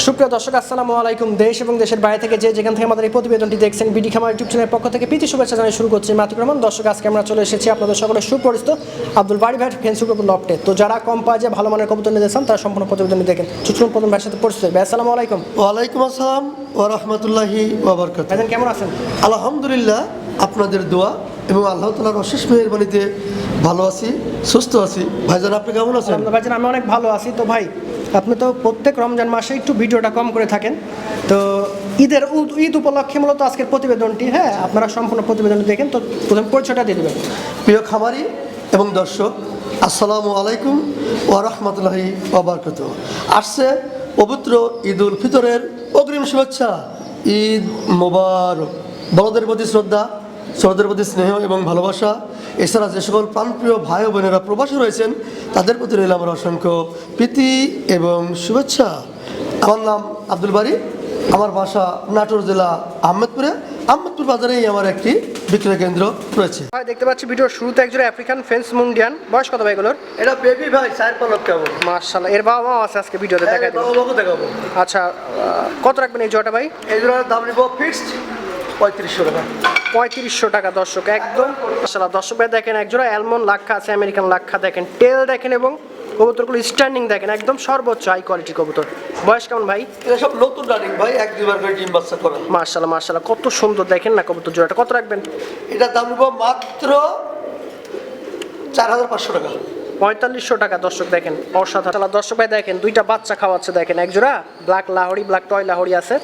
সুপ্রিয় দর্শক আসসালামু আলাইকুম। দেশ এবং দেশের বাইরে থেকে যেখান থেকে আমাদের এই প্রতিবেদনটি দেখছেন বিডি খামার ইউটিউব চ্যানেলের পক্ষ থেকে প্রীতি শুভেচ্ছা জানিয়ে শুরু করছি মাতিক রহমান। দর্শক আজকে আমরা চলে এসেছি আপনাদের সকলের সুপরিচিত আব্দুল বাড়ি ভাই ফেন্সি গ্রুপ লফটে। তো যারা কম পায় যে ভালো মানের কবুতর নিতে চান তারা সম্পূর্ণ প্রতিবেদনটি দেখেন। চলুন প্রথম ভাইয়ের সাথে পরিচিত ভাই। আসসালামু আলাইকুম। ওয়ালাইকুম আসসালাম ওয়া রাহমাতুল্লাহি ওয়া বারাকাতুহু। ভাইজান কেমন আছেন? আলহামদুলিল্লাহ, আপনাদের দোয়া এবং আল্লাহ তাআলার অশেষ মেহেরবানিতে ভালো আছি, সুস্থ আছি। ভাইজান আপনি কেমন আছেন? ভাইজান আমি অনেক ভালো আছি। তো ভাই আপনি তো প্রত্যেক রমজান মাসে একটু ভিডিওটা কম করে থাকেন, তো ঈদ উপলক্ষে মূলত আজকের প্রতিবেদনটি, হ্যাঁ আপনারা সম্পূর্ণ প্রতিবেদনটি দেখেন। তো প্রথম পরিচয়টা দিয়ে দেবেন। প্রিয় খামারি এবং দর্শক, আসসালামু আলাইকুম ওয়া রাহমাতুল্লাহি ওয়া বারাকাতুহু। আসছে পবিত্র ঈদ উল ফিতরের অগ্রিম শুভেচ্ছা। ঈদ মোবারক। বড়দের প্রতি শ্রদ্ধা, ছোটদের প্রতি স্নেহ এবং ভালোবাসা। এছাড়া যে সকল প্রাণপ্রিয় ভাই ও বোনেরা প্রবাসী রয়েছেন তাদের প্রতি রইল আমার অসংখ্য প্রীতি এবং শুভেচ্ছা। আমার নাম আব্দুল বাড়ি, আমার বাসা নাটোর জেলা আহমেদপুর বাজারেই আমার একটি বিক্রয় কেন্দ্র রয়েছে। ভাই দেখতে পাচ্ছি ভিডিওর শুরুতে একজন আফ্রিকান ফেন্স মুন্ডিয়ান, বয়স কত ভাই এগুলোর? এটা বেবি ভাই, 4 কেমন? মাশাআল্লাহ, এর বাবা মাও আছে আজকে ভিডিওতে দেখাই দেবো। দেখাবো। আচ্ছা, কত রাখবেন এই জোড়াটা ভাই? এই জোড়ার দাম নিব ফিক্সড 3500 টাকা। 3500 টাকা দর্শক, একদম মাশাআল্লাহ। দর্শক ভাই দেখেন একজোড়া অ্যালমন্ড লাক্ষা আছে, আমেরিকান লাক্ষা দেখেন, টেল দেখেন এবং কবুতরগুলো স্ট্যান্ডিং দেখেন, একদম সর্বোচ্চ হাই কোয়ালিটি কবুতর। বয়স কেমন ভাই? এটা সব নতুন রানিং ভাই, 1-2 করে ডিম বাচ্চা করা। মাশাআল্লাহ মাশাআল্লাহ, কত সুন্দর দেখেন না কবুতর জোড়াটা। কত রাখবেন? এটা দাম নিব মাত্র 4500 টাকা। 4500 টাকা দর্শক, দেখেন অসাধারণ। দর্শক ভাই দেখেন দুইটা বাচ্চা খাওয়াচ্ছে দেখেন, একজোড়া black Lahori, black toy Lahori আছে,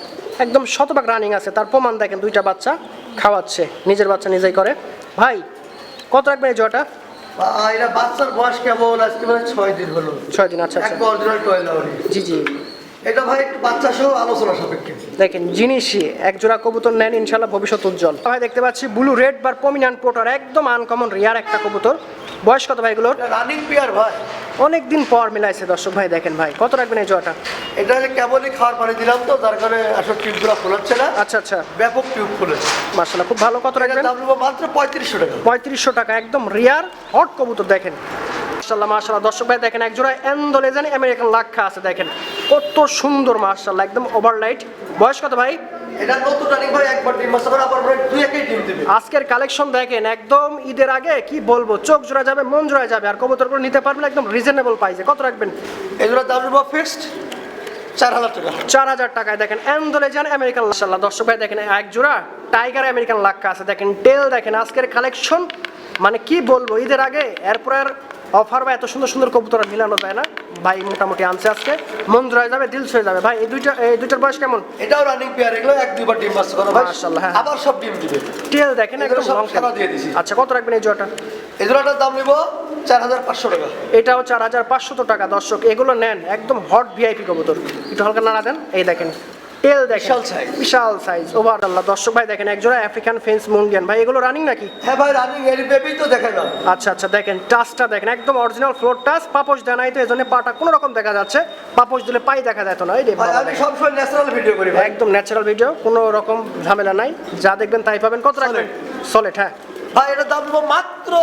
একদম শতভাগ রানিং আছে, তার প্রমাণ দেখেন দুইটা বাচ্চা খাওয়াচ্ছে, নিজের বাচ্চা নিজেই করে। ভাই কত রাখবেন এই জোড়াটা? এটা বাচ্চার বয়স কেমন? আজকে মানে 6 দিন হলো। 6 দিন। আচ্ছা আচ্ছা, একদম অরিজিনাল টয় লাহোরি। জি জি। এটা ভাই একটু বাচ্চা সহ আলোচনা সাপেক্ষে। দেখেন জিনিসই এক জোড়া কবুতর নেন, ইনশাআল্লাহ ভবিষ্যৎ উজ্জ্বল। ভাই দেখতে পাচ্ছি ব্লু রেড বার প্রমিনেন্ট পোটার, একদম আনকমন রিয়ার একটা কবুতর। বয়স কত ভাই এগুলোর? রানিং পেয়ার ভাই, অনেক দিন পর মিলাইছে দর্শক ভাই দেখেন। ভাই কত রাখবেন এই জোড়াটা? এটা কেবলই খাওয়ার পানি দিলাম তো, যার কারণে আসলে টিউবগুলো খোলাচ্ছে না। আচ্ছা আচ্ছা, ব্যাপক টিউব খুলেছে মাশাআল্লাহ, খুব ভালো। কত রাখবেন? দাম নেবো মাত্র 3500 টাকা। 3500 টাকা, একদম রিয়ার হট কবুতর দেখেন। মাশাআল্লাহ মাশাআল্লাহ, দর্শক ভাই দেখেন একজোড়া এন্ডোলেজান আমেরিকান লাক্ষা আছে দেখেন, কত সুন্দর মাশাআল্লাহ, একদম ওভারলাইট। বয়স কত ভাই? এটা নতুন রানিং ভাই, একবার ডিম বাচ্চা করে আবার 2-1 ডিম দিবে। আজকের কালেকশন দেখেন, একদম ঈদের আগে কি বলবো, চোখ জোড়া যাবে, মন জোড়া যাবে, আর কবুতরগুলো নিতে পারবেন একদম রিজনেবল প্রাইসে। কত রাখবেন? এগুলোর দাম নেবো ফিক্সড 4000 টাকা। 4000 টাকায় দেখেন এন্ডোলেজান আমেরিকান। মাশাআল্লাহ দর্শক ভাই দেখেন এক জোড়া টাইগার আমেরিকান লাক্ষা আছে দেখেন, টেল দেখেন। আজকের কালেকশন মানে কি বলবো, ঈদের আগে এরপর আর অফার বা এত সুন্দর সুন্দর কবুতর মিলানো যায় না ভাই, মোটামুটি আনছে আজকে, মন জোড়া যাবে, দিল ছুঁয়ে যাবে। ভাই এই দুইটার বয়স কেমন? এটাও রানিং পেয়ার, এগুলো 1-2 ডিম বাচ্চা করে ভাই। মাশাআল্লাহ, হ্যাঁ আবার সব ডিম দিবে। টেল দেখেন একদম সব লং সারা দিয়ে দিছি। আচ্ছা, কত রাখবেন এই জোড়াটা? এই জোড়াটার দাম নেবো 4500 টাকা। এটাও 4500 টাকা দর্শক। এগুলো নেন একদম হট ভিআইপি কবুতর। একটু হালকা নাড়া দেন, এই দেখেন টেল দেখেন, বিশাল সাইজ, বিশাল সাইজ ওভার। আল্লাহ দর্শক ভাই দেখেন একজোড়া আফ্রিকান ফেন্স মুন্ডিয়ান। ভাই এগুলো রানিং নাকি? হ্যাঁ ভাই রানিং, এর বেবি তো দেখাইলাম। আচ্ছা আচ্ছা, দেখেন টাচটা দেখেন, একদম অরিজিনাল ফ্লোর টাচ, পাপোশ দেয় নাই তো এজন্য পাটা কোনো রকম দেখা যাচ্ছে, পাপোশ দিলে পাই দেখা যেত না। এই রে ভাই আমি সবসময় ন্যাচারাল ভিডিও করি ভাই, একদম ন্যাচারাল ভিডিও, কোনো রকম ঝামেলা নাই, যা দেখবেন তাই পাবেন। কত রাখবেন? সলিড। হ্যাঁ ভাই এটার দাম নেবো মাত্র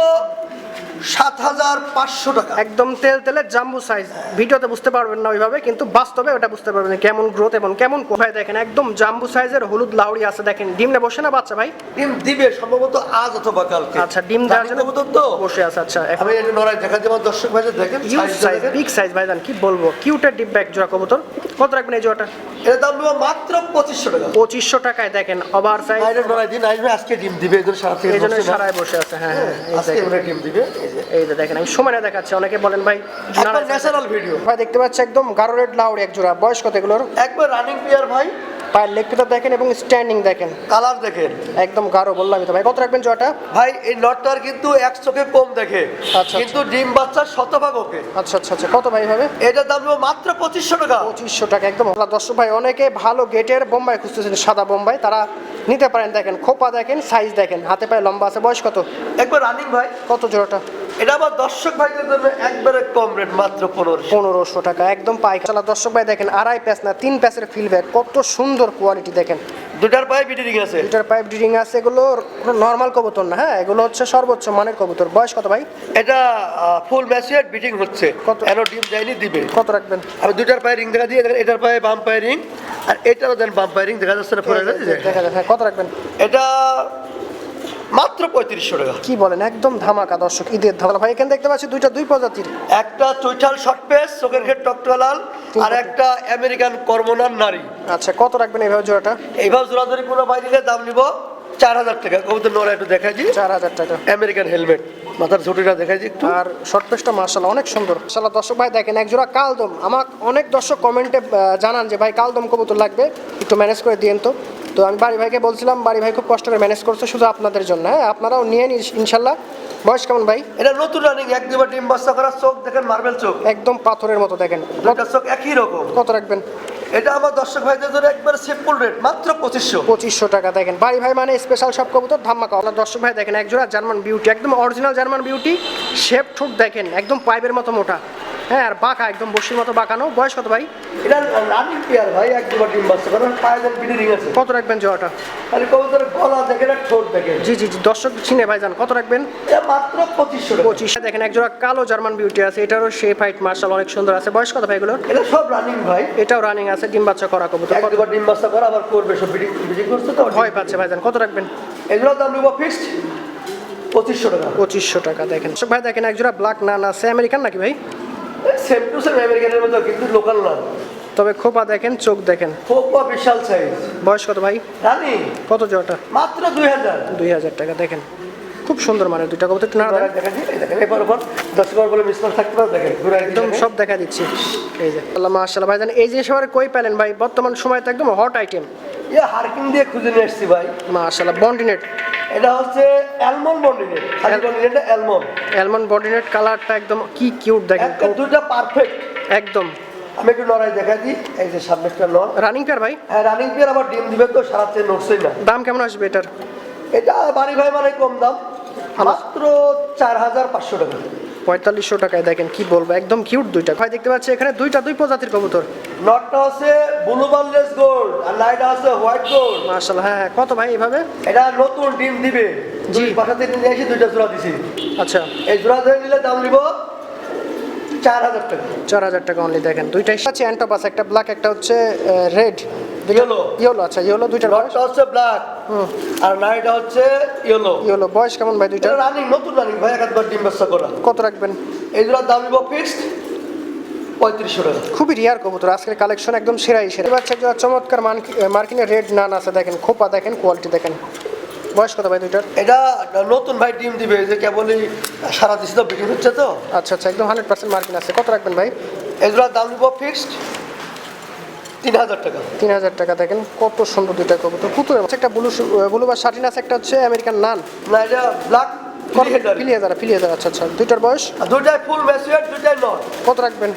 7500 টাকা। একদম তেল তেলের জাম্বু সাইজ। ভিডিওতে বুঝতে পারবেন না ওইভাবে, কিন্তু বাস্তবে ওটা বুঝতে পারবেন কেমন গ্রোথ এবং কেমন। ভাই দেখেন একদম জাম্বু সাইজের হলুদ লাউড়ি আছে দেখেন, ডিম না বসে না বাচ্চা? ভাই ডিম দিবে সম্ভবত আজ অথবা কালকে। আচ্ছা, ডিম দেওয়ার জন্য তো বসে আছে। আচ্ছা, এখন আমি এটা নড়াই দেখাতে আমার দর্শক ভাই দেখেন, হিউজ সাইজ, বিগ সাইজ ভাই, জান কি বলবো, কিউটের ডিম ব্যাগ জোড়া কবুতর। কত রাখবেন এই জোড়াটা? এর দাম নেবো মাত্র 2500 টাকা। 2500 টাকায় দেখেন ওভার সাইজ। এটা নড়াই দিন আসবে, আজকে ডিম দিবে, এজন্য সারা থেকে এই জন্য সারায় বসে আছে। হ্যাঁ হ্যাঁ, আজকে এবারে ডিম দিবে। এই যে দেখেন, আমি সময় না দেখাচ্ছি, অনেকে বলেন ভাই একবার ন্যাচারাল ভিডিও। ভাই দেখতে পাচ্ছি একদম গাঢ় রেড লাউড়ি এক জোড়া। বয়স কত এগুলোর? একবার রানিং পেয়ার ভাই, পায়ের লেগ পিটা দেখেন এবং স্ট্যান্ডিং দেখেন, কালার দেখেন, একদম গাঢ় বললামই তো। ভাই কত রাখবেন জোড়াটা? ভাই এই লটটার কিন্তু এক চোখে কম দেখে, আচ্ছা, কিন্তু ডিম বাচ্চার শতভাগ ওকে। আচ্ছা আচ্ছা আচ্ছা, কত ভাই হবে? এটার দাম নেবো মাত্র 2500 টাকা। 2500 টাকা একদম। দর্শক ভাই অনেকে ভালো গেটের বোম্বাই খুঁজতেছেন, সাদা বোম্বাই, তারা নিতে পারেন। দেখেন খোপা দেখেন, সাইজ দেখেন, হাতে পায়ে লম্বা আছে। বয়স কত? একবার রানিং ভাই। কত জোড়াটা? এটা আবার দর্শক ভাইদের জন্য একবারে কম রেট, মাত্র 1500 টাকা একদম পাইকারি। দর্শক ভাই দেখেন আড়াই প্যাচ না 3 প্যাচের ফিল ব্যাগ, কত সুন্দর কোয়ালিটি দেখেন, দুটার পায়ে বিডিং আছে। দুটার পাইপ ব্রিডিং আছে, এগুলো নর্মাল কবুতর না, হ্যাঁ এগুলো হচ্ছে সর্বোচ্চ মানের কবুতর। বয়স কত ভাই? এটা ফুল ম্যাচিউরড বিডিং হচ্ছে, কত? এনো ডিম দেয়নি, দিবে। কত রাখবেন? আমি দুটার পায়ে রিং দেখা দিয়ে, এটার পায়ে বাম পায়ে রিং, আর এটারও দেন বাম পায়ে রিং, দেখা যাচ্ছে না পরে যাচ্ছে। দেখা যায়, হ্যাঁ কত রাখবেন? এটা মাত্র 3500 টাকা। কি বলেন, একদম ধামাকা দর্শক, ঈদের ধামাকা। ভাই এখানে দেখতে পাচ্ছি দুইটা দুই প্রজাতির, একটা চৈঠাল শর্ট পেস, চোখের ক্ষেত টকটকা লাল, আর একটা আমেরিকান কর্মনার নারী। আচ্ছা কত রাখবেন এইভাবে জোড়াটা? এইভাবে জোড়াজোড়ি কোনো বাইরে দাম নিব 4000 টাকা। কবুতর নড়া একটু দেখাই দিই, 4000 টাকা। আমেরিকান হেলমেট, মাথার ঝুঁটিটা দেখাই দিই একটু। আর শর্ট পেসটা মাশাআল্লাহ অনেক সুন্দর। মাশাআল্লাহ দর্শক ভাই দেখেন এক জোড়া কালদম। আমাকে অনেক দর্শক কমেন্টে জানান যে ভাই কালদম কবুতর লাগবে, একটু ম্যানেজ করে দিয়েন তো। তো আমি বাড়ি ভাইকে বলছিলাম, বাড়ি ভাই খুব কষ্ট করে ম্যানেজ করছে শুধু আপনাদের জন্য, হ্যাঁ আপনারাও নিয়ে নিন ইনশাল্লাহ। বয়স কেমন ভাই? এটা নতুন রানিং, এক দুবার ডিম বাচ্চা করা, চোখ দেখেন মার্বেল চোখ, একদম পাথরের মতো দেখেন। দুটা চোখ একই রকম। কত রাখবেন? এটা আমার দর্শক ভাইদের জন্য একবার সিম্পল রেট, মাত্র 2500। 2500 টাকা। দেখেন বাড়ি ভাই মানে স্পেশাল সব কবুতর ধামাকা। আপনার দর্শক ভাই দেখেন এক জোড়া জার্মান বিউটি, একদম অরিজিনাল জার্মান বিউটি। শেপ ঠোঁট দেখেন একদম পাইপের মতো মোটা, হ্যাঁ আর বাঁকা, একদম বসির মতো বাঁকানো। বয়স কত ভাই? এটা রানিং পেয়ার ভাই, এক দুবার ডিম বাচ্চা করা, পায়ে দেন বিডি রিং আছে। কত রাখবেন জোড়াটা? খালি কবুতরের গলা দেখেন আর ঠোঁট দেখেন। জি জি জি দর্শক চিনে ভাই যান, কত রাখবেন? এটা মাত্র 2500 টাকা। 25। দেখেন এক জোড়া কালো জার্মান বিউটি আছে, এটারও শেপ হাইট মার্শাল অনেক সুন্দর আছে। বয়স কত ভাই এগুলোর? এটা সব রানিং ভাই, এটাও রানিং আছে, ডিম বাচ্চা করা কবুতর। এক দুবার ডিম বাচ্চা করা, আবার করবে সব বিডি বিডি করছে তো ভয় পাচ্ছে ভাই যান, কত রাখবেন? এগুলোর দাম নিব ফিক্সড 2500 টাকা। 2500 টাকা। দেখেন দর্শক ভাই দেখেন এক জোড়া ব্ল্যাক নান আছে, আমেরিকান নাকি ভাই? সেম টু সেম আমেরিকানের মতো, কিন্তু লোকাল না। তবে খোপা দেখেন, চোখ দেখেন। খুব বিশাল সাইজ। বয়স কত ভাই? রানিং কত জোড়াটা? মাত্র 2000। 2000 টাকা। দেখেন খুব সুন্দর মানে দুইটা কবুতর, একটু নাড়া দেন। দেখেন দেখেন এবার উপর 10 বার বলে মিসমার থাকতে পারে, দেখেন ঘুরে একদম সব দেখা দিচ্ছি। এই যে আল্লাহ মাশাআল্লাহ ভাই জান, এই জিনিস আবার কই পেলেন ভাই? বর্তমান সময় তো একদম হট আইটেম। ইয়া হারকিং দিয়ে খুঁজে নিয়ে এসেছি ভাই। মাশাআল্লাহ বন্ডিনেট, এটা হচ্ছে অ্যালমন্ড বন্ডিনেট, খালি বন্ডিনেট অ্যালমন্ড। অ্যালমন্ড বন্ডিনেট, কালারটা একদম কি কিউট দেখেন, একটা দুটো পারফেক্ট একদম। আমি একটু নড়াই দেখা দিই, এই যে সামনে একটা নর রানিং পেয়ার ভাই? হ্যাঁ রানিং পেয়ার, আবার ডিম দিবে তো, সারাতে নড়ছেই না। দাম কেমন আসবে এটার? এটা বাড়ি ভাই মানে কম দাম, মাত্র 4500 টাকা। 4500 টাকায়। দেখেন কি বলবো, একদম কিউট দুইটা ভাই। দেখতে পাচ্ছি এখানে দুইটা দুই প্রজাতির কবুতর। নটটা হচ্ছে ব্লু বার্লেস গোল্ড, আর নাইটটা হচ্ছে হোয়াইট গোল্ড। মাশাআল্লাহ হ্যাঁ হ্যাঁ। কত ভাই এইভাবে? এটা নতুন ডিম দিবে, জি। বাসাতে নিয়ে এসে দুইটা জোড়া দিছি। আচ্ছা এই জোড়া ধরে নিলে দাম নিব 4000 টাকা। 4000 টাকা অনলি। দেখেন দুইটাই আছে অ্যান্টোপাস, একটা ব্ল্যাক একটা হচ্ছে রেড। ইয়েলো, ইয়েলো, আচ্ছা ইয়েলো দুইটার বয়স? নটটা হচ্ছে ব্ল্যাক আর নাইটটা হচ্ছে ইয়েলো। ইয়েলো। বয়স কেমন ভাই দুইটা? এটা রানিং, নতুন রানিং ভাই, একবার ডিম বাচ্চা করা। কত রাখবেন? এই জোড়ার দাম নিব ফিক্সড 3500 টাকা। খুবই রিয়ার কবুতর, আজকের কালেকশন একদম সেরাই সেরা। বাচ্চা একটা চমৎকার মার্কিনের রেড নান আছে, দেখেন খোপা দেখেন, কোয়ালিটি দেখেন। বয়স কত ভাই দুইটার? এটা নতুন ভাই ডিম দিবে, যে কেবলই সারা দিচ্ছে তো, বিক্রি হচ্ছে তো। আচ্ছা আচ্ছা একদম 100% মার্কিন আছে। কত রাখবেন ভাই? এই জোড়ার দাম নিব ফিক্সড 3000 টাকা। 3000 টাকা। দেখেন কত সুন্দর দুইটা কবুতর, পুতুলের মতো। একটা ব্লু বা শাটিন আছে, একটা হচ্ছে আমেরিকান নান। না এটা ব্ল্যাক ফিলিয়াজার। আচ্ছা আচ্ছা। দুইটার বয়স? দুইটাই ফুল ম্যাচিউরড, দুইটাই নট। কত রাখবেন?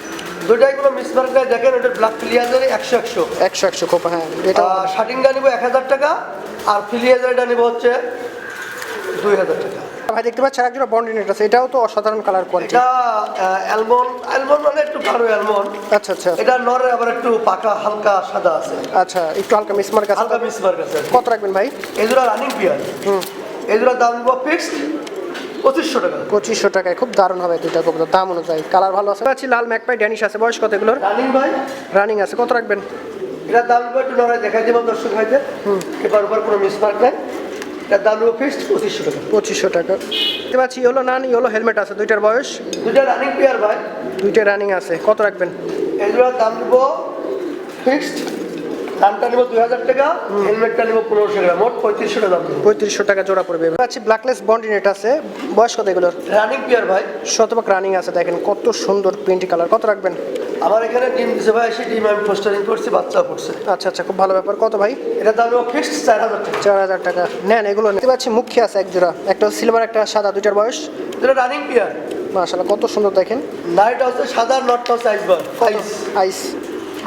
দুইটাই কোনো মিসমার্ক নাই, দেখেন এটা ব্ল্যাক ফিলিয়াজারে 100 100 খোপা, হ্যাঁ এটা। শার্টিংটা নিব 1000 টাকা, আর ফিলিয়াজারটা নিব হচ্ছে 2000 টাকা। ভাই দেখতে পাচ্ছি একজোড়া বন্ডিনেট আছে, এটাও তো অসাধারণ কালার কোয়ালিটি। এটা অ্যালমন্ড, অ্যালমন্ড মানে একটু গাঢ় অ্যালমন্ড। আচ্ছা আচ্ছা এটা নরে আবার একটু পাকা হালকা সাদা আছে। আচ্ছা, একটু হালকা মিসমার্ক আছে। হালকা মিসমার্ক আছে। কত রাখবেন ভাই? এই জোড়া রানিং পিয়ার, এই জোড়া দাম নিব ফিক্সড 2500 টাকা। 2500 টাকায় খুব দারুণ হবে দুইটা কবুতর, দাম অনুযায়ী কালার ভালো আছে। পাচ্ছি লাল ম্যাকপাই ড্যানিশ আছে। বয়স কত এগুলোর? রানিং ভাই, রানিং আছে। কত রাখবেন? এটার দাম নিব একটু নরে দেখাই দেবো দর্শক ভাইদের, এবার উপর কোনো মিসমার্ক নাই। এটার দাম নিব ফিক্সড 2500 টাকা। 2500 টাকা। দেখতে পাচ্ছি ইয়েলো নান, ইয়েলো হেলমেট আছে। দুইটার বয়স? দুইটা রানিং পেয়ার ভাই, দুইটা রানিং আছে। কত রাখবেন? এই জোড়ার দাম নিব ফিক্সড, দামটা নিব 2000 টাকা, হেলমেটটা নিব 1500 টাকা, মোট 3500 টাকা দাম নিব। 3500 টাকা জোড়া পড়বে। পাচ্ছি ব্ল্যাকলেস বন্ডিনেট আছে। বয়স কত এগুলোর? রানিং পেয়ার ভাই, শতভাগ রানিং আছে। দেখেন কত সুন্দর প্রিন্টি কালার। কত রাখবেন? আমার এখানে ডিম দিছে ভাই, সেই ডিম আমি পোস্টারিং করছি, বাচ্চা পড়ছে। আচ্ছা আচ্ছা খুব ভালো ব্যাপার। কত ভাই? এটার দাম নিব ফিক্সড 4000 টাকা। 4000 টাকা। নেন এগুলো। দেখতে পাচ্ছি মুখী আছে এক জোড়া, একটা সিলভার একটা সাদা। দুইটার বয়স? এটা রানিং পেয়ার। মাশাআল্লাহ কত সুন্দর দেখেন। নাইটটা হচ্ছে সাদা, নটটা হচ্ছে আইসবার আইস।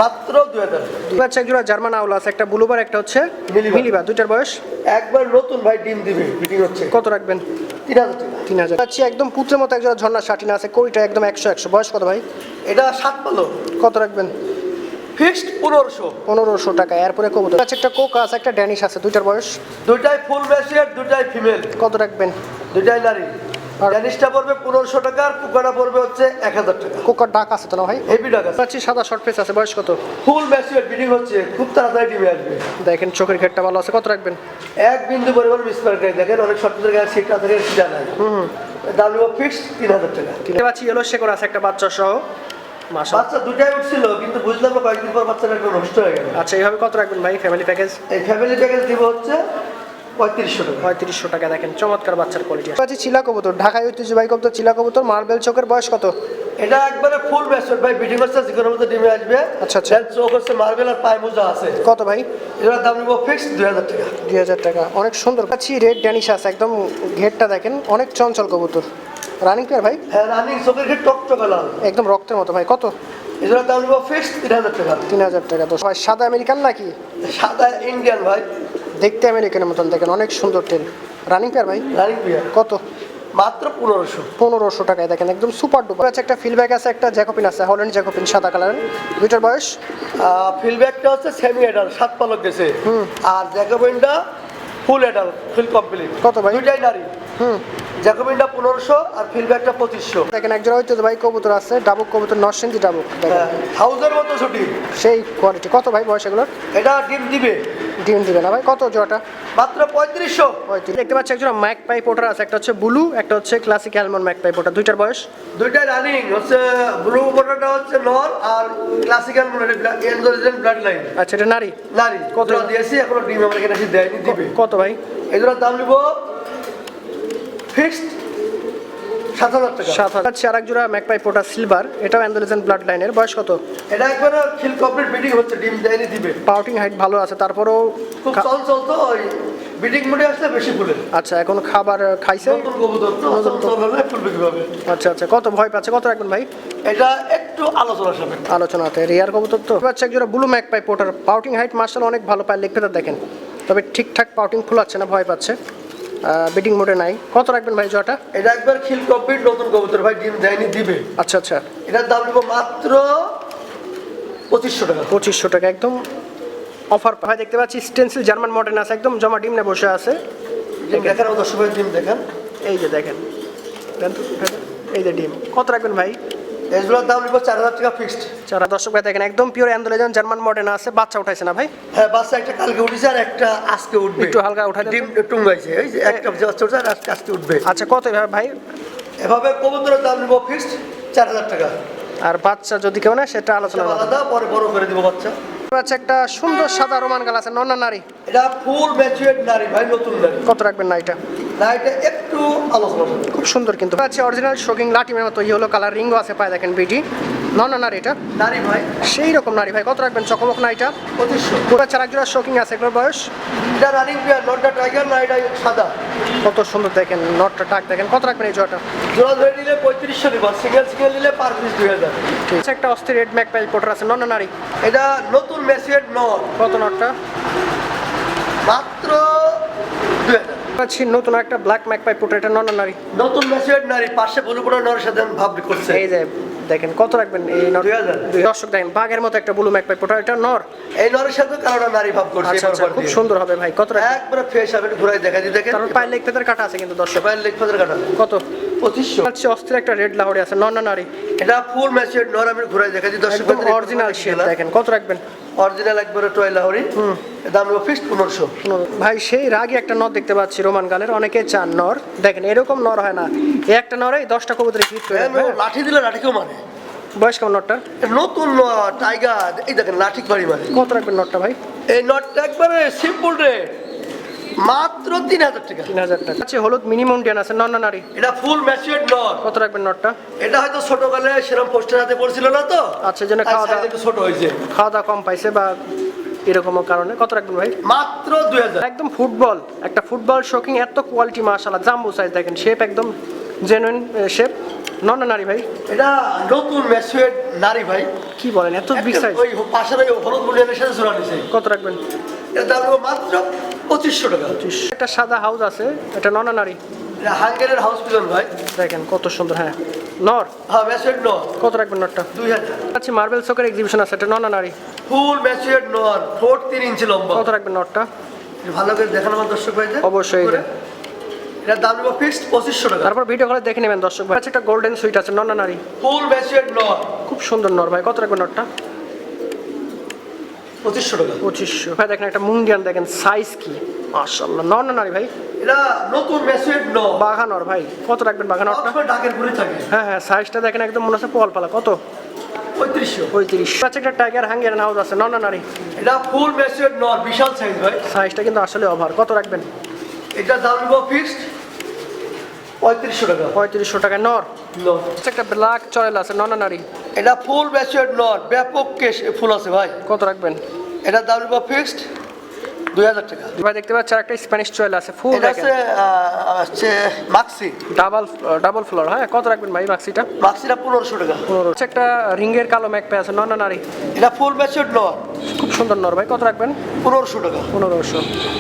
মাত্র 2000 টাকা। দুই বাচ্চা এক জোড়া জার্মান আউল আছে, একটা ব্লুবার একটা হচ্ছে মিলিবা। দুইটার বয়স? একবার নতুন ভাই ডিম দিবে, মিটিং হচ্ছে। কত রাখবেন? 3000 টাকা। 3000। পাচ্ছি একদম পুত্রের মতো এক জোড়া ঝর্ণা শাটিন আছে, কোরিটা একদম 100। বয়স কত ভাই? এটা 7 পালো। কত রাখবেন? ফিক্সড 1500। 1500 টাকা। এরপরে কবুতর আছে একটা কোকা আছে, একটা ড্যানিশ আছে, দুইটার বয়স দুইটাই ফুল ম্যাচিওর, দুইটাই ফিমেল, কত রাখবেন? দুইটাই নারী। আর- ড্যানিশটা পড়বে 1500 টাকা, আর কুকাটা পড়বে হচ্ছে 1000 টাকা। কোকার ডাক আছে তো না ভাই? হেভি টাকা। পাচ্ছি সাদা শর্ট ফেস আছে, বয়স কত? ফুল ম্যাচিওর ব্রিডিং হচ্ছে, খুব তাড়াতাড়ি ডিমে আসবে। দেখেন চোখের ঘেরটা ভালো আছে, কত রাখবেন? এক বিন্দু পরিমাণ মিসমার্ক নেই। দেখেন অনেক শর্টের গায়ে সিটটা থেকে সিটা নাই। দাম নিব ফিক্সড 3000 টাকা। দেখতে পাচ্ছি ইয়েলো শেকর আছে একটা বাচ্চা সহ, মাশাআল্লাহ। বাচ্চা দুটাই উঠছিল, কিন্তু বুঝলাম না কয়েকদিন পর বাচ্চাটা একটু নষ্ট হয়ে গেল। আচ্ছা এইভাবে কত রাখবেন ভাই ফ্যামিলি প্যাকেজ? এই ফ্যামিলি প্যাকেজ দিব হচ্ছে 3500 টাকা। 3500 টাকা। দেখেন চমৎকার বাচ্চার কোয়ালিটি আছে। চিলা কবুতর, ঢাকায় ঐতিহ্যবাহী কবুতর চিলা কবুতর, মার্বেল চোখের, বয়স কত? এটা একবারে ফুল ম্যাচিওর ভাই, ব্রিডিং হচ্ছে যেকোনো মতো ডিমে আসবে। আচ্ছা, আচ্ছা। দেন চোখ হচ্ছে মার্বেল আর পায়ে মোজা আছে। কত ভাই? এটার দাম নিব ফিক্সড 2000 টাকা। 2000 টাকা। অনেক সুন্দর পাচ্ছি রেড ড্যানিশ আছে, একদম ঘেরটা দেখেন, অনেক চঞ্চল কবুতর। রানিং পেয়ার ভাই? হ্যাঁ, রানিং চোখের ঘের টকটকা লাল। একদম রক্তের মতো ভাই। কত? এটার দাম নিব ফিক্সড 3000 টাকা। 3000 টাকা। তো ভাই সাদা আমেরিকান নাকি? সাদা ইন্ডিয়ান ভাই, দেখতে আমেরিকানের মতন, দেখেন অনেক সুন্দর টেল। রানিং পেয়ার ভাই? রানিং পিয়ার, কত? মাত্র 1500। 1500 টাকায়। দেখেন একদম সুপার ডুপার আছে। একটা ফিলব্যাক আছে, একটা জ্যাকোপিন আছে, হল্যান্ড জ্যাকোপিন সাদা কালারের, দুইটার বয়স? ফিলব্যাকটা হচ্ছে সেমি এডাল, 7 পালক গেছে। আর জ্যাকোবিনটা ফুল এডাল, ফুল কমপ্লিট। কত ভাই? দুইটাই নারী। জ্যাকোবিনটা 1500 আর ফিলব্যাকটা 2500। দেখেন একজোড়া হয়তো ভাই কবুতর আছে, ডাবুক কবুতর, নরসিংদী ডাবুক, দেখেন হাউজের মতো ছুটি। সেই কোয়ালিটি। কত ভাই বয়স এগুলোর? এটা ডিম দিবে ডিম দিবে না ভাই? কত জোড়াটা? মাত্র 3500। দেখতে পাচ্ছি একজোড়া ম্যাক পাই পোটার আছে, একটা হচ্ছে ব্লু, একটা হচ্ছে ক্লাসিক অ্যালমন্ড ম্যাক পাই পোটার, দুইটার বয়স? দুইটাই রানিং হচ্ছে, ব্লু বটারটা হচ্ছে নর আর ক্লাসিক্যাল এন্ডোজেন ব্লাড লাইন। আচ্ছা এটা নারী? নারী। কত? কত দিয়েছি এখনো ডিম আমার এখানে এসে দেয়নি, দিবে। কত ভাই? এগুলোর দাম নিব ফিক্সড 7000 টাকা। 7000। আচ্ছা আর একজোড়া ম্যাক পাই পোটার সিলভার, এটাও অ্যান্ডোলেজেন ব্লাড লাইনের, বয়স কত? এটা একবারে খিল কমপ্লিট ব্রিডিং হচ্ছে, ডিম দেয়নি, দিবে। পাউটিং হাইট ভালো আছে, তারপরেও খুব চঞ্চল তো, ওই ব্রিডিং মোডে আসলে বেশি ফুলে। আচ্ছা এখন খাবার খাইছে? নতুন কবুতর তো, চঞ্চল হলে ফুলবে কিভাবে? আচ্ছা আচ্ছা। কত ভয় পাচ্ছে, কত রাখবেন ভাই? এটা একটু আলোচনা সাপেক্ষে। আলোচনাতে রেয়ার কবুতর তো। আচ্ছা একজোড়া ব্লু ম্যাক পাই পোটার, পাউটিং হাইট মার্শাল অনেক ভালো পায়, লেগ ফেদার দেখেন, তবে ঠিকঠাক পাউটিং ফুলাচ্ছে না, ভয় পাচ্ছে, বিডিং মোডে নাই। কত রাখবেন ভাই জোড়াটা? এটা একবার খিল কমপ্লিট নতুন কবুতর ভাই, ডিম দেয়নি, দিবে। আচ্ছা আচ্ছা। এটার দাম নিব মাত্র 2500 টাকা। 2500 টাকা একদম অফার ভাই। দেখতে পাচ্ছি স্টেনসিল জার্মান মডার্ন আছে, একদম জমা ডিম নিয়ে বসে আছে। দেখেন 10 ভাই ডিম দেখেন, এই যে দেখেন, দেন তো, এই যে ডিম। কত রাখবেন ভাই? এগুলোর দাম নিব 4000 টাকা ফিক্সড। যারা দর্শক ভাই দেখেন একদম পিওর অ্যান্ডোলেজন জার্মান মডার্ন আছে, বাচ্চা উঠাইছে না ভাই? হ্যাঁ, বাচ্চা একটা কালকে উঠেছে আর একটা আজকে উঠবে। একটু হালকা উঠাই দেন তো। ডিম টুঙ্গাইছে, এই যে একটা বাচ্চা উঠছে আর আজকে উঠবে। আচ্ছা কত এভাবে ভাই? এভাবে কবুতরের দাম নিব ফিক্সড 4000 টাকা। আর বাচ্চা যদি কেউ না সেটা আলোচনা করবো। আলাদা পরে বড় করে দিব বাচ্চা। আচ্ছা একটা সুন্দর সাদা রোমান গাল আছে, নর না নারী? এটা ফুল ম্যাচুয়ার্ড নারী ভাই, নতুন নারী। কত রাখবেন না এটা? না, এটা একটু আলোচনা করব। খুব সুন্দর কিন্তু আছে, অরিজিনাল শোকিং লাটিমের মতো ইয়েলো কালার, রিংও আছে পায়, দেখেন বিডি। নর না নারী এটা? নারী ভাই, সেই রকম নারী ভাই। কত রাখবেন চকমক না এটা? 2500। পুরো চার একজোড়া শোকিং আছে, এগুলোর বয়স? এটা রানিং পেয়ার, নটটা টাইগার, না এটা সাদা। কত সুন্দর দেখেন, নটটা টাক দেখেন। কত রাখবেন এই জোড়াটা? জোড়া ধরে নিলে 3500 নিব, সিঙ্গেল নিলে পার পিস 2000। ঠিক আছে। একটা অস্থির রেড ম্যাক পাই পোটার আছে, নর না নারী? এটা নতুন ম্যাচুয়ার্ড নট, কত নটটা? মাত্র 2000। পাচ্ছি নতুন একটা ব্ল্যাক ম্যাক পাই পোটার, এটা নর না নারী? নতুন ম্যাচুয়ার্ড নারী, পাশে বলু পড়া নরের সাথে ভাব করছে। এই যে দেখেন, কত রাখবেন এই নট? 2000। দর্শক দেখেন বাঘের মতো একটা ব্লু ম্যাক পাই পোটার, এটা নর? এই নরের সাথে কারোটা নারী ভাব করছে। আচ্ছা আচ্ছা, খুব সুন্দর হবে ভাই। কত রাখবেন? একবারে ফ্রেশ হবে, একটু ঘুরাই দেখা দিই দেখেন। কারণ পায়ের লেগ ফেদার কাটা আছে কিন্তু দর্শক। সবাই লেগ ফাদার কাটা। কত? 2500। পাচ্ছি অস্থির একটা রেড লাহোরি আছে, নর না নারী? এটা ফুল ম্যাচুয়ার্ড নর, আমি ঘুরাই দেখা দিই দর্শক। একদম অরিজিনাল শেপ দেখেন। কত রাখবেন? অরিজিনাল একবারে টয় লাহোরি, দাম নেব ফিক্সড 1500। ভাই সেই রাগে একটা নর দেখতে পাচ্ছি রোমান গালের, অনেকে চান নর, দেখেন এরকম নর হয় না, এই একটা নরে 10টা কবুতরের হিট হয়ে যাবে। লাঠি দিলে লাঠিকেও মানে। বয়স কেমন নটটা? নতুন টাইগার, এই দেখেন লাঠি বাড়ি মানে। কত রাখবেন নটটা ভাই? এই নটটা একবারে সিম্পল রেট, মাত্র 3000 টাকা। 3000 টাকা। আচ্ছা হলুদ মিনিমাম ডিয়ান আছে, নর না নারী? এটা ফুল ম্যাচুয়ার্ড নট। কত রাখবেন নটটা? এটা হয়তো ছোটকালে সেরকম পোস্টার হাতে পড়ছিল না তো, আচ্ছা জন্য খাওয়া দাওয়া, একটু ছোট হয়েছে, খাওয়া দাওয়া কম পাইছে বা এরকম কারণে। কত রাখবেন ভাই? মাত্র 2000। একদম ফুটবল, একটা ফুটবল শোকিং, এত কোয়ালিটি মাশাআল্লাহ, জাম্বো সাইজ দেখেন, শেপ একদম জেনুইন শেপ। নর না নারী ভাই? এটা নতুন ম্যাচুয়ার্ড নারী ভাই। কি বলেন, এত বিগ সাইজ? ওই পাশের ওই হলুদ বুলিয়ানের সাথে জোড়া নিছে। কত রাখবেন? এর দাম নেব মাত্র 2500 টাকা। একটা সাদা হাউস আছে, এটা নর না নারী? এটা হাঙ্গেরির হাউস পিজন ভাই। দেখেন কত সুন্দর, হ্যাঁ নর হ্যাঁ ম্যাচুয়ার নর কত রাখবেন নরটা? 2000। আচ্ছা মার্বেল সকের এক্সিবিশন আছে, এটা নর না নারী? ফুল ম্যাচুয়ার নর, ঠোঁট 3 ইঞ্চি লম্বা। কত রাখবেন নরটা? ভালো করে দেখানো আমার দর্শক ভাইদের। অবশ্যই। এটা দাম নেবো ফিক্সড 2500 টাকা। তারপর ভিডিও কলে দেখে নেবেন দর্শক ভাই। আচ্ছা একটা গোল্ডেন সুইট আছে, নর না নারী? ফুল ম্যাচুয়ার নর, খুব সুন্দর নর ভাই, কত রাখবেন নরটা? 2500 টাকা। 2500। ভাই দেখেন একটা মুঙ্গিয়ান, দেখেন সাইজ কি মাশাআল্লাহ। নর না নারী ভাই? এটা নতুন ম্যাচুয়ার নর, বাঘা নর ভাই, কত রাখবেন বাঘা নরটা? সবসময় ডাকের ঘুরে থাকে। হ্যাঁ হ্যাঁ, সাইজটা দেখেন একদম মনে হচ্ছে পোয়াল পালা। কত? 3500। 35। আচ্ছা একটা টাইগার হাঙ্গেরিয়ান হাউস আছে, নর না নারী? এটা ফুল ম্যাচুয়ার নর, বিশাল সাইজ ভাই। সাইজটা কিন্তু আসলে ওভার, কত রাখবেন? এটা দাম নেবো ফিক্সড 3500 টাকা। 3500 টাকায় নর। নর। আচ্ছা একটা ব্ল্যাক চয়েল আছে, নর না নারী? এটা ফুল ম্যাচুয়ার নর, ব্যাপক কেশ ফুল আছে ভাই। কত রাখবেন? এটা দাম নেবো ফিক্সড 2000 টাকা। ভাই দেখতে পাচ্ছি একটা স্প্যানিশ চয়েল আছে, ফুল এটা দেখেন হচ্ছে মাক্সি, ডাবল ফ্লোর। হ্যাঁ কত রাখবেন ভাই মাক্সিটা? মাক্সিটা 1500 টাকা। 15। আচ্ছা একটা রিঙ্গের কালো ম্যাকপে আছে, নর না নারী? এটা ফুল ম্যাচুয়ার নর, খুব সুন্দর নর ভাই, কত রাখবেন? 1500 টাকা। 1500।